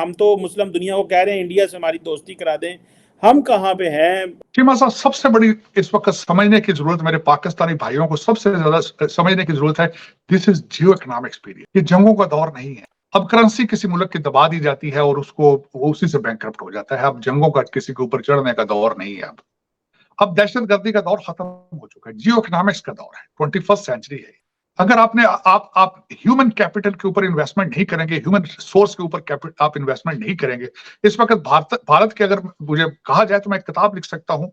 हम तो मुस्लिम दुनिया को कह रहे हैं इंडिया से हमारी दोस्ती करा दें, हम कहाँ पे हैं? चीमा साहब, सबसे बड़ी इस वक्त समझने की जरूरत मेरे पाकिस्तानी भाइयों को सबसे ज्यादा समझने की जरूरत है, this is Jio economics period. ये जंगों का दौर नहीं है। अब करेंसी किसी मुल्क की दबा दी जाती है और उसको वो उसी से बैंकरप्ट हो जाता है। अब जंगों का किसी के ऊपर चढ़ने का दौर नहीं है। अब दहशतगर्दी का दौर खत्म हो चुका है, जियो इकोनॉमिक्स का दौर है, 21st सेंचुरी है। अगर आप ह्यूमन कैपिटल के ऊपर इन्वेस्टमेंट नहीं करेंगे, ह्यूमन रिसोर्स के ऊपर आप इन्वेस्टमेंट नहीं करेंगे, इस वक्त भारत के अगर मुझे कहा जाए तो मैं एक किताब लिख सकता हूं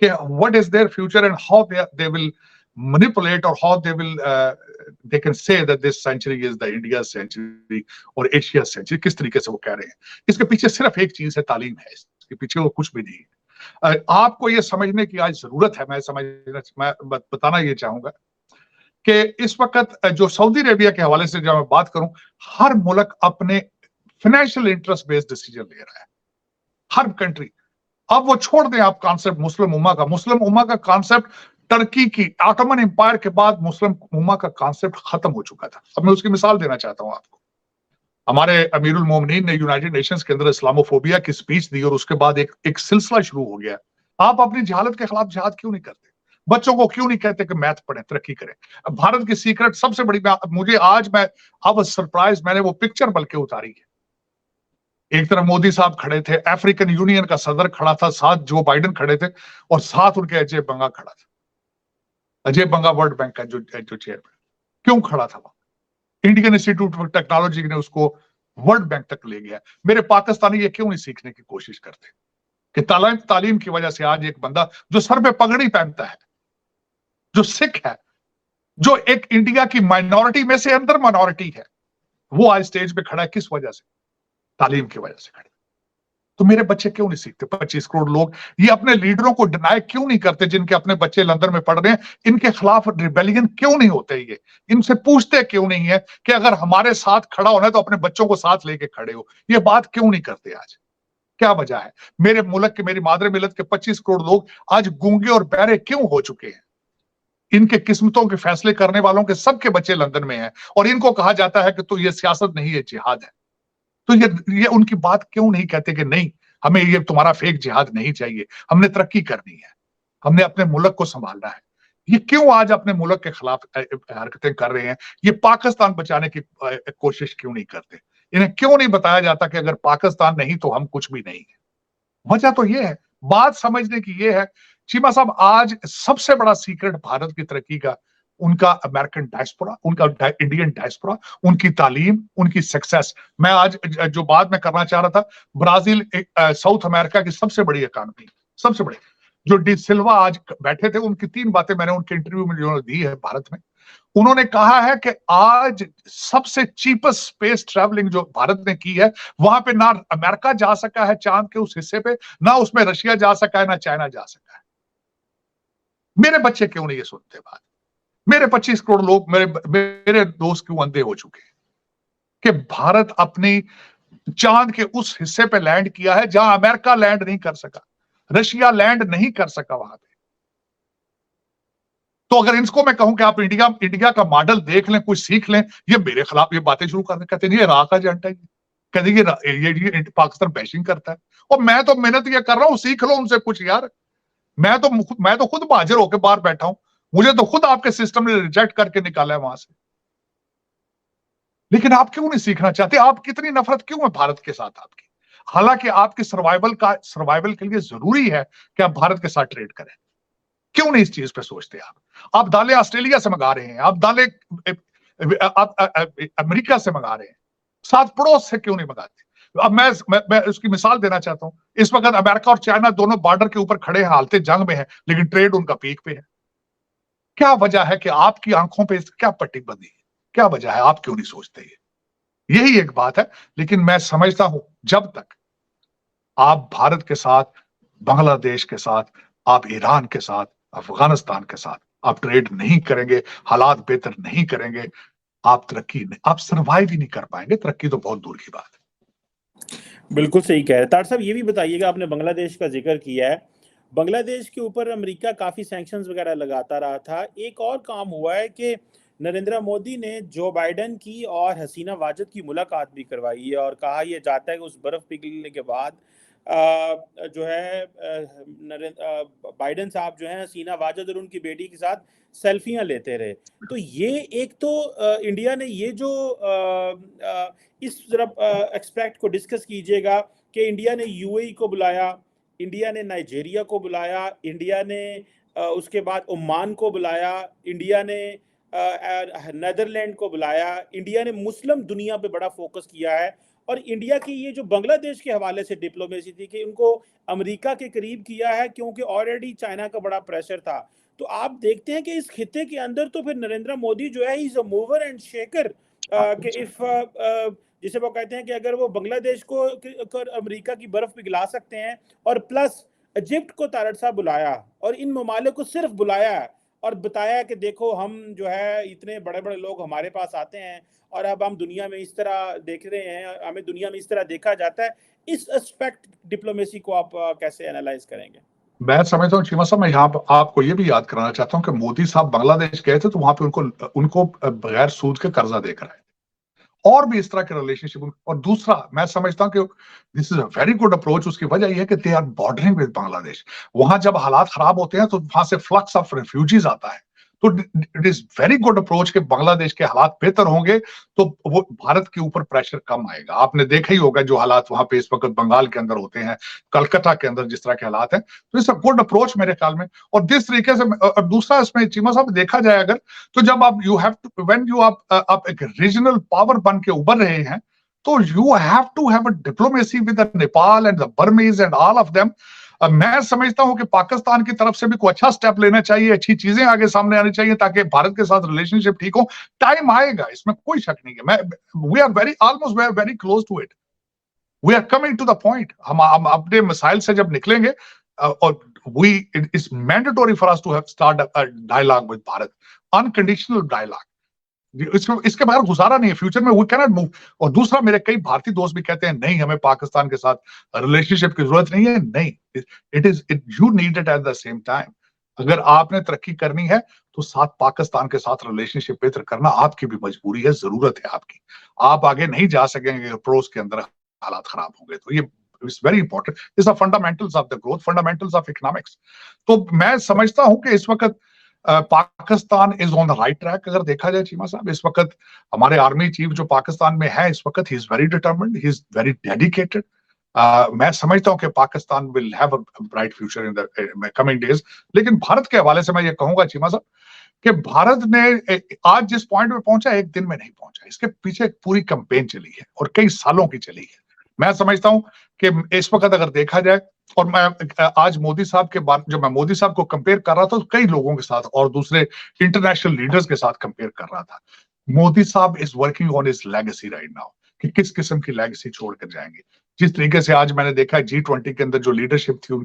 कि what is their future and how they will manipulate or how they can say that this century is the India century और एशिया सेंचुरी, किस तरीके से वो कह रहे हैं। इसके पीछे सिर्फ एक चीज है, तालीम है। इसके पीछे वो कुछ भी नहीं है। आपको ये समझने की आज जरूरत है। मैं बताना ये चाहूंगा कि इस वक्त जो सऊदी अरेबिया के हवाले से जब मैं बात करूं, हर मुल्क अपने फाइनेंशियल इंटरेस्ट बेस्ड डिसीजन ले रहा है, हर कंट्री। अब वो छोड़ दें आप कॉन्सेप्ट मुस्लिम उम्मा का कॉन्सेप्ट टर्की की ऑटोमन एम्पायर के बाद मुस्लिम उम्मा का कॉन्सेप्ट खत्म हो चुका था। अब मैं उसकी मिसाल देना चाहता हूं आपको। हमारे अमीरुल मोमिनीन ने यूनाइटेड नेशंस के अंदर इस्लामोफोबिया की स्पीच दी और उसके बाद एक सिलसिला शुरू हो गया। आप अपनी जहालत के खिलाफ जिहाद क्यों नहीं करते? बच्चों को क्यों नहीं कहते कि मैथ पढ़ें, तरक्की करें? भारत की सीक्रेट सबसे बड़ी, मुझे आज मैं अब सरप्राइज, मैंने वो पिक्चर बल्कि उतारी है। एक तरफ मोदी साहब खड़े थे, अफ्रीकन यूनियन का सदर खड़ा था, साथ जो बाइडेन खड़े थे और साथ उनके अजय बंगा खड़ा था। अजय बंगा वर्ल्ड बैंक का जो चेयरमैन, क्यों खड़ा था? वहां इंडियन इंस्टीट्यूट ऑफ टेक्नोलॉजी ने उसको वर्ल्ड बैंक तक ले गया। मेरे पाकिस्तानी ये क्यों नहीं सीखने की कोशिश करते कि तालीम की वजह से आज एक बंदा जो सर पे पगड़ी पहनता है, जो सिख है, जो एक इंडिया की माइनॉरिटी में से अंदर माइनॉरिटी है, वो आज स्टेज पे खड़ा है। किस वजह से? तालीम की वजह से खड़ा। तो मेरे बच्चे क्यों नहीं सीखते? 25 करोड़ लोग ये अपने लीडरों को डिनाई क्यों नहीं करते? जिनके अपने बच्चे लंदन में पढ़ रहे हैं, इनके खिलाफ रिबेलियन क्यों नहीं होते? ये इनसे पूछते क्यों नहीं है कि अगर हमारे साथ खड़ा होना है तो अपने बच्चों को साथ लेके खड़े हो? ये बात क्यों नहीं करते? आज क्या वजह है? मेरे मुल्क के, मेरी मादर मिलत के 25 करोड़ लोग आज गूंगे और बहरे क्यों हो चुके हैं? इनके किस्मतों के फैसले करने वालों के सबके बच्चे लंदन में हैं और इनको कहा जाता है कि तो ये सियासत नहीं है, जिहाद है। तो ये उनकी बात क्यों नहीं कहते कि नहीं, हमें ये तुम्हारा फेक जिहाद नहीं चाहिए, हमने तरक्की करनी है, हमने अपने मुल्क को संभालना है? ये क्यों आज अपने मुल्क के खिलाफ हरकतें कर रहे हैं? ये पाकिस्तान बचाने की कोशिश क्यों नहीं करते? इन्हें क्यों नहीं बताया जाता कि अगर पाकिस्तान नहीं तो हम कुछ भी नहीं है? वजह तो ये है, बात समझने की ये है चीमा साहब। आज सबसे बड़ा सीक्रेट भारत की तरक्की का उनका अमेरिकन डायस्पोरा, उनका इंडियन डायस्पोरा, उनकी तालीम, उनकी सक्सेस। मैं आज जो बात मैं करना चाह रहा था, ब्राजील साउथ अमेरिका की सबसे बड़ी इकोनॉमी, सबसे बड़ी, जो डी सिल्वा आज बैठे थे, उनकी 3 बातें मैंने उनके इंटरव्यू में जो दी है भारत में। उन्होंने कहा है कि आज सबसे चीपेस्ट स्पेस ट्रैवलिंग जो भारत ने की है, वहां पे ना अमेरिका जा सका है चांद के उस हिस्से पे, ना उसमें रशिया जा सका है, ना चाइना जा सका है। मेरे बच्चे क्यों नहीं ये सुनते बात? मेरे 25 करोड़ लोग, मेरे दोस्त क्यों अंधे हो चुके हैं कि भारत अपनी चांद के उस हिस्से पे लैंड किया है जहां अमेरिका लैंड नहीं कर सका, रशिया लैंड नहीं कर सका वहां पे। तो अगर इनको मैं कहूं कि आप इंडिया का मॉडल देख लें, कुछ सीख लें, ये मेरे खिलाफ ये बातें शुरू करने, कहते हैं ये राह का एजेंडा है, कहते ये पाकिस्तान बैशिंग करता है। और मैं तो मेहनत ये कर रहा हूं, सीख लो उनसे कुछ यार। मैं तो खुद बहाजिर होकर बाहर बैठा हूं, मुझे तो खुद आपके सिस्टम ने रिजेक्ट करके निकाला है वहां से। लेकिन आप क्यों नहीं सीखना चाहते? आप कितनी नफरत क्यों है भारत के साथ आपकी? हालांकि आपके सर्वाइवल के लिए जरूरी है कि आप भारत के साथ ट्रेड करें। क्यों नहीं इस चीज पे सोचते? आप दालें ऑस्ट्रेलिया से मंगा रहे हैं, आप दालें आप अमेरिका से मंगा रहे हैं, साथ पड़ोस से क्यों नहीं मंगाते? अब मैं उसकी मिसाल देना चाहता हूं। इस वक्त अमेरिका और चाइना दोनों बॉर्डर के ऊपर खड़े हैं, हालते जंग में है, लेकिन ट्रेड उनका पीक पे है। क्या वजह है कि आपकी आंखों पे क्या पट्टी बंधी है? क्या वजह है? आप क्यों नहीं सोचते? यही एक बात है। लेकिन मैं समझता हूं जब तक आप भारत के साथ, बांग्लादेश के साथ, आप ईरान के साथ, अफगानिस्तान के साथ आप ट्रेड नहीं करेंगे, हालात बेहतर नहीं करेंगे, आप सर्वाइव ही नहीं कर पाएंगे। तरक्की तो बहुत दूर की बात है। बिल्कुल सही कह रहे हैं तार साहब। ये भी बताइएगा, आपने बांग्लादेश का जिक्र किया है, बांग्लादेश के ऊपर अमेरिका काफ़ी सैंक्शंस वगैरह लगाता रहा था। एक और काम हुआ है कि नरेंद्र मोदी ने जो बाइडेन की और हसीना वाजिद की मुलाकात भी करवाई है और कहा यह जाता है कि उस बर्फ पिघलने के बाद जो है बाइडेन साहब जो है हसीना वाजिद और उनकी बेटी के साथ सेल्फियां लेते रहे। तो ये एक तो इंडिया ने ये जो इस तरफ एक्सपेक्ट को डिस्कस कीजिएगा कि इंडिया ने यूएई को बुलाया, इंडिया ने नाइजीरिया को बुलाया, इंडिया ने उसके बाद ओमान को बुलाया, इंडिया ने नेदरलैंड को बुलाया, इंडिया ने मुस्लिम दुनिया पे बड़ा फोकस किया है। और इंडिया की ये जो बांग्लादेश के हवाले से डिप्लोमेसी थी कि उनको अमेरिका के करीब किया है क्योंकि ऑलरेडी चाइना का बड़ा प्रेशर था। तो आप देखते हैं कि इस खित्ते के अंदर तो फिर नरेंद्र मोदी जो है is a mover and shaker कि इफ जिसे वो कहते हैं कि अगर वो बांग्लादेश को अमेरिका की बर्फ पिघला सकते हैं और प्लस इजिप्ट को तारड़ साहब बुलाया और इन ममालिक को सिर्फ बुलाया और बताया कि देखो हम जो है इतने बड़े बड़े लोग हमारे पास आते हैं और अब हम दुनिया में इस तरह देख रहे हैं, हमें दुनिया में इस तरह देखा जाता है। इस एस्पेक्ट डिप्लोमेसी को आप कैसे एनालाइज करेंगे? मैं समझता हूँ चीमा साहब, मैं यहाँ आपको ये भी याद कराना चाहता हूँ कि मोदी साहब बांग्लादेश गए थे तो वहां पे उनको बगैर सूद के कर्जा देकर आए थे और भी इस तरह के रिलेशनशिप। और दूसरा मैं समझता हूँ कि this is a very good approach. उसकी वजह यह है कि they are bordering with Bangladesh. वहां जब हालात खराब होते हैं तो वहां से फ्लक्स ऑफ रेफ्यूजीज आता है। तो it is very good approach कि बांग्लादेश के हालात बेहतर होंगे तो वो भारत के ऊपर प्रेशर कम आएगा। आपने देखा ही होगा जो हालात वहां पे इस वक्त बंगाल के अंदर होते हैं, कलकत्ता के अंदर जिस तरह के हालात हैं। तो इट्स अ गुड अप्रोच मेरे ख्याल में। और जिस तरीके से और दूसरा इसमें चीमा साहब देखा जाए अगर, तो जब आप you have to when you आप एक रीजनल पावर बन के उभर रहे हैं तो you have to have a diplomacy with Nepal and the Burmese and all of them. मैं समझता हूं कि पाकिस्तान की तरफ से भी कोई अच्छा स्टेप लेना चाहिए, अच्छी चीजें आगे सामने आनी चाहिए ताकि भारत के साथ रिलेशनशिप ठीक हो। टाइम आएगा, इसमें कोई शक नहीं है। We are very close to it. We are coming to the point. हम अपने मिसाइल से जब निकलेंगे और we it is mandatory for us to have start a dialogue with Bharat, unconditional dialogue. इसके बगैर गुजारा नहीं है। फ्यूचर में वी कैनॉट मूव। और दूसरा, मेरे कई भारतीय दोस्त भी कहते हैं नहीं हमें पाकिस्तान के साथ रिलेशनशिप की जरूरत नहीं है। नहीं, it you need it at the same time. अगर आपने तरक्की करनी है तो साथ पाकिस्तान के साथ रिलेशनशिप बेहतर करना आपकी भी मजबूरी है, जरूरत है आपकी। आप आगे नहीं जा सकेंगे पड़ोस के अंदर हालात खराब होंगे। तो ये it's very important. It's fundamentals of the growth, fundamentals of economics. तो मैं समझता हूं कि इस वक्त Pakistan is on the right track. अगर देखा जाए चीमा साहब, इस वक्त हमारे आर्मी चीफ जो पाकिस्तान में है इस वक्त, he is very determined, he is very dedicated. मैं समझता हूं कि Pakistan will have a bright future in the coming days. लेकिन भारत के हवाले से मैं ये कहूंगा चीमा साहब कि भारत ने आज जिस पॉइंट में पहुंचा एक दिन में नहीं पहुंचा। इसके पीछे एक पूरी कैंपेन चली है और कई सालों की चली है। मैं समझता हूं कि इस वक्त अगर देखा जाए, और मैं आज मोदी साहब के बाद जो मैं मोदी साहब को कंपेयर कर रहा था तो कई लोगों के साथ और दूसरे इंटरनेशनल लीडर्स के साथ कंपेयर कर रहा था। मोदी साहब is working on his legacy right now कि किस किस्म की लेगेसी छोड़ कर जाएंगे। जिस तरीके से आज मैंने देखा G20 के अंदर जो लीडरशिप थी